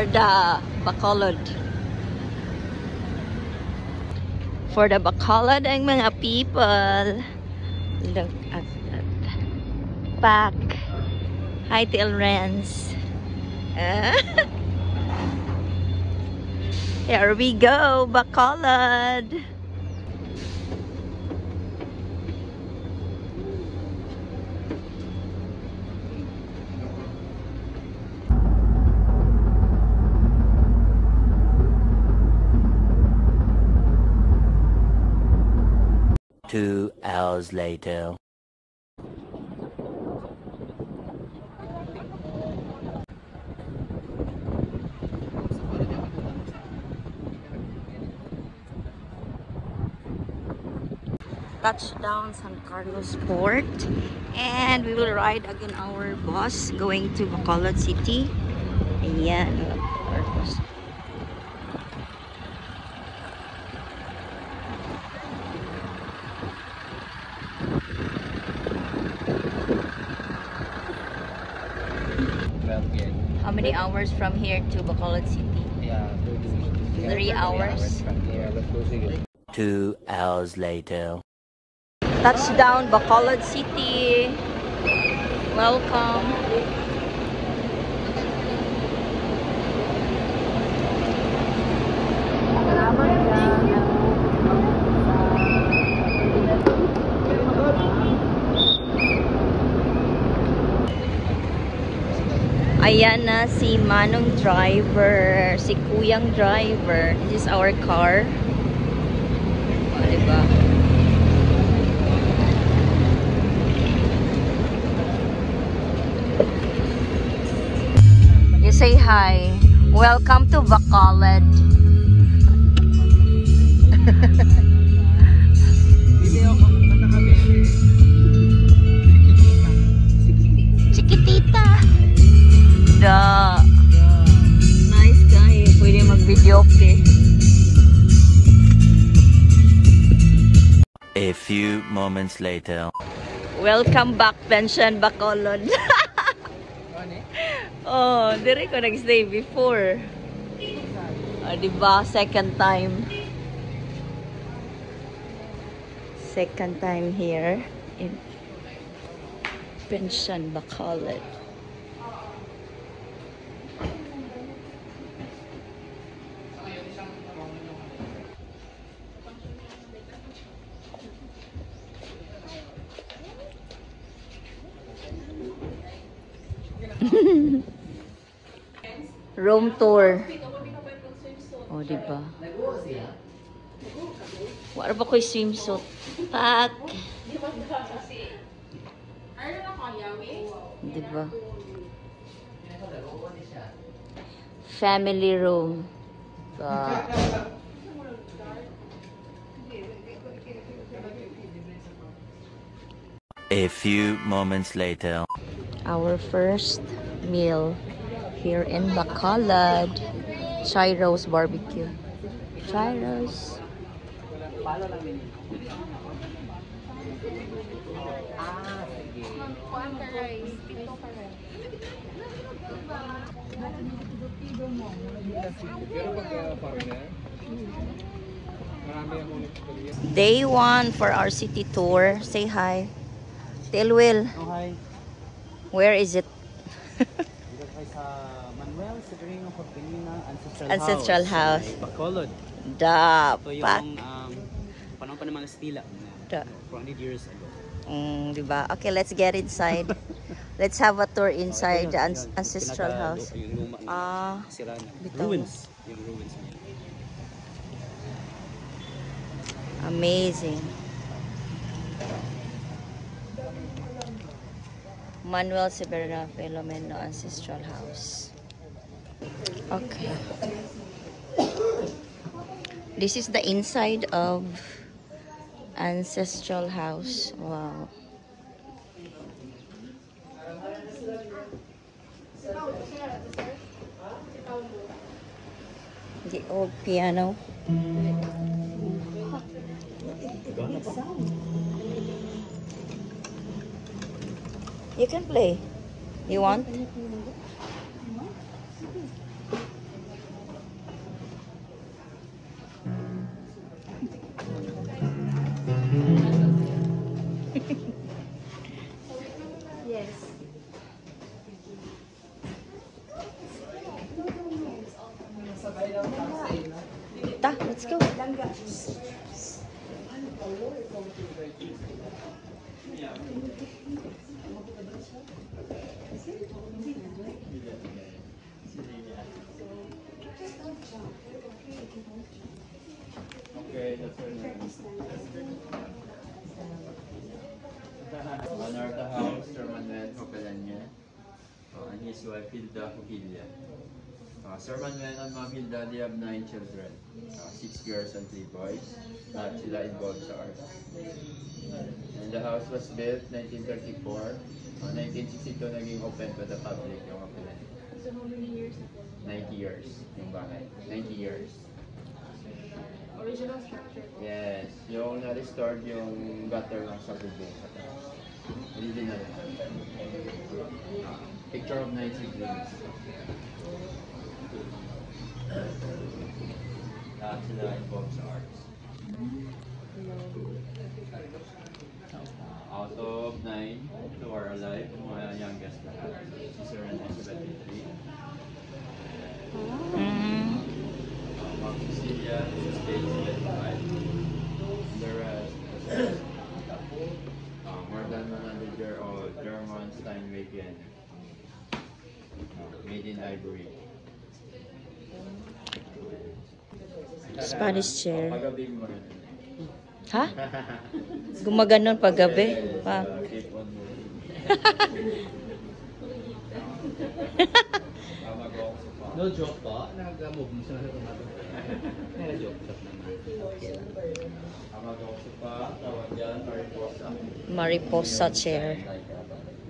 for the Bacolod. For the Bacolod ang mga people. Look at that. Pack. Hi, Till Rens. Here we go, Bacolod. Two hours later. Touchdown San Carlos Port, and we will ride again our bus going to Bacolod City. Ayan, our bus. How many hours from here to Bacolod City? Yeah, 3 hours. from here. Let's go see. 2 hours later. Touchdown Bacolod City. Welcome. Ayan na si Manong driver, si Kuyang driver. This is our car. O, diba? You say hi. Welcome to Bacolod. Chiquitita. Da. Nice guy. Pwede mag-video okay. A few moments later. Welcome back, Pension Bacolod. Oh, dire ko nag-stay before. Diba? Second time. Second time here in Pension Bacolod. Room tour. Oh, diba? Wala ba ko'y swimsuit? Pak! Diba? Family room. A few moments later. Our first meal here in Bacolod. Chiro's Barbecue. Chiro's. Day 1 for our city tour. Say hi. Tell Will. Oh, hi. Where is it? Manuel Severino Corpenina Ancestral House. Bacolod. Da. Ito yung Pak. panahon pa ng mga Estila. Da. 400 years ago. Diba? Okay, let's get inside. Let's have a tour inside the ancestral house. Yung luma Ah, sira na. bitaw. Ruins. Yung ruins niya. Amazing. Manuel Severino Filomeno Ancestral House. Okay. This is the inside of Ancestral House. Wow. The old piano. You can play. You want? Owner of the house, Sir Manuel Hopelanya, and his wife Hilda Hopilla. Sir Manuel and Ma'am Hilda, they have 9 children, 6 girls and 3 boys. Lahat sila involved sa art. And the house was built 1934. 1962 naging open to the public yung Hopelanya. So how many years na po? 90 years yung bahay. 90 years. Original structure po? Yes, yung na-restored yung gutter lang sa bubong. Original. Picture of 9 siblings. Lahat sila involved sa arts. Out of 9 who are alive, mga youngest lahat. Si Sir Rene, 73. Ma'am Cecilia, is stage 75. The rest, more than 100-year-old German Steinwagen, made in ivory. Spanish chair. Pagabi mo rin. Ha? Gumaganon paggabi? Pa. Keep on moving. No joke po. Nag-move mo siya na tumato. Pero joke shop naman. Okay lang. Amagokso pa, tawag yan, mariposa. Mariposa chair.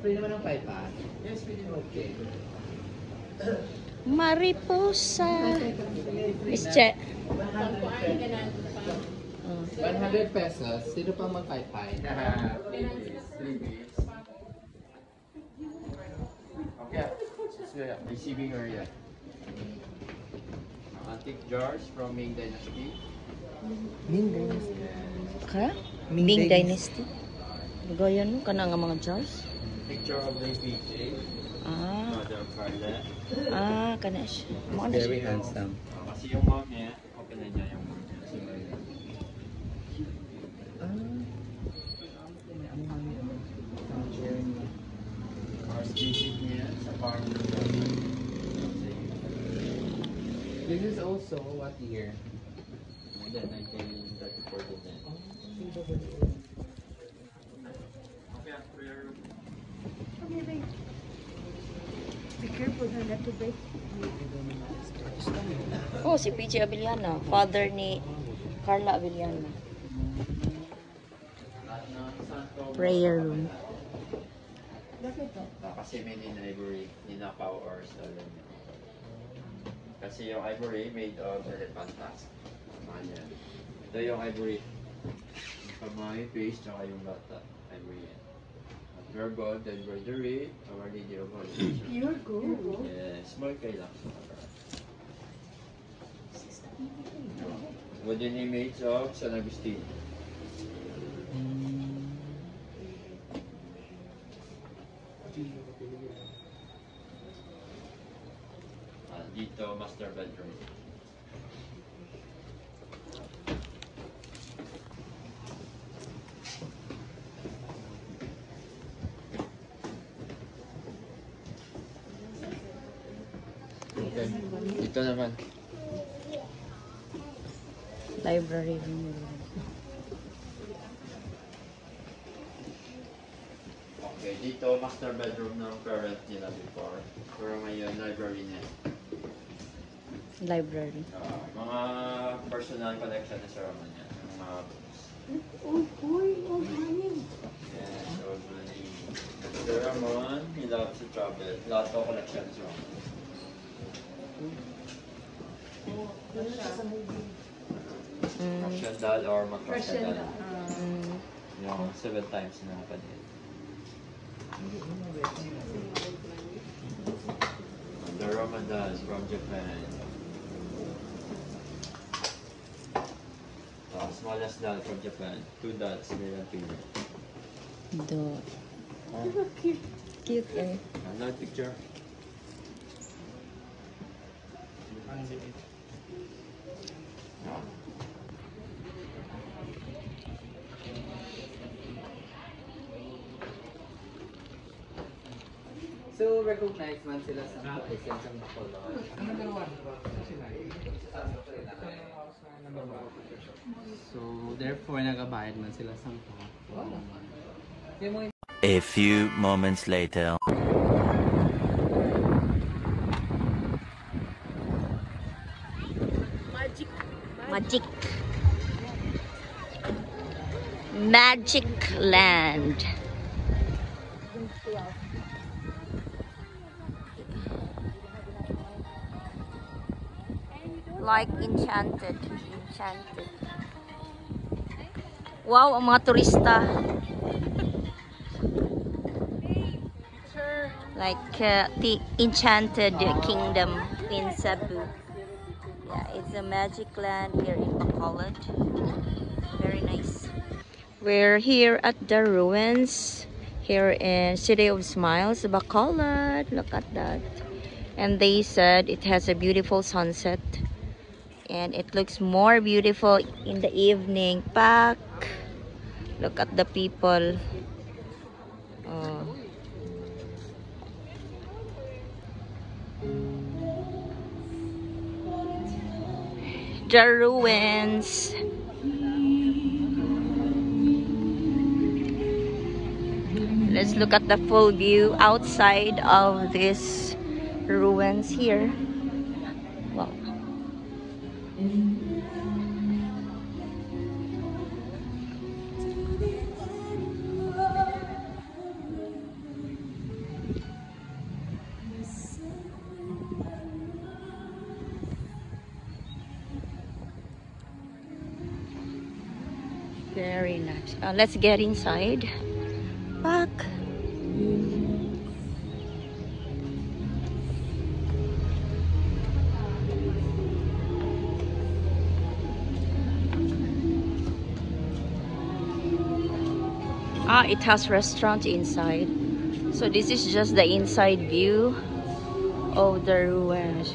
Free naman ang paipan. Yes, pwede mo okay. Mariposa. Miss Che. 100 pesos. Sino pang mag-paipan? 3 weeks. Okay. Receiving area. Antique jars from Ming Dynasty. Ming Dynasty. Ka? Ming Dynasty. Gaya no, kana nga mga jars. Picture of the PJ. Ah, Mother of Carla. kana siya. Mo na Very siya. handsome. Kasi yung mom niya, okay na niya yung mom niya. Si Maria. Mars visit niya sa farm niya. This is also what year? And then 1934 din niya. Okay, prayer. Be careful na not to break. Oh, si PJ Abiliana, father ni Carla Abiliana. Lahat ng santo. Prayer room. Kasi made in ivory, ninapaw or stolen. Kasi yung ivory made of elephant tusk. Yan. Ito yung ivory. Yung kamay, face, tsaka yung lata. Ivory yan. At pure gold, embroidery, Our Lady of Holy. Pure gold. Yes, small kay lang. Wooden image of San Agustin. Dito, master bedroom. Okay, dito naman. Library room. Okay, dito master bedroom ng parent nila before. Pero ngayon, library niya. Library. Mga personal collection na sa Roman yan. Yung mga books. Old money. Yes, old money. Sir Ramon, he loves to travel. Lot of collections Roman. Russian doll or Russian doll. Yung 7 times na kapatid. The Roman dolls from Japan. Smallest doll from Japan. 2 dolls, nila finger. Do. Cute. Cute eh. Another picture. So, recognize man sila sa presence ng Bacolod. Number 1 ba? So, therefore, nagabayad man sila sa A few moments later. Magic. Magic Land. Like enchanted. Enchanted. Wow, ang mga turista. Like the Enchanted Kingdom in Cebu. Yeah, it's a magic land here in Bacolod. Very nice. We're here at the ruins here in City of Smiles, Bacolod. Look at that. And they said it has a beautiful sunset. And it looks more beautiful in the evening. Back. Look at the people. Oh. The ruins. Let's look at the full view outside of these ruins here. Wow. Very nice. Let's get inside. Back. It has restaurant inside. So this is just the inside view of the ruins.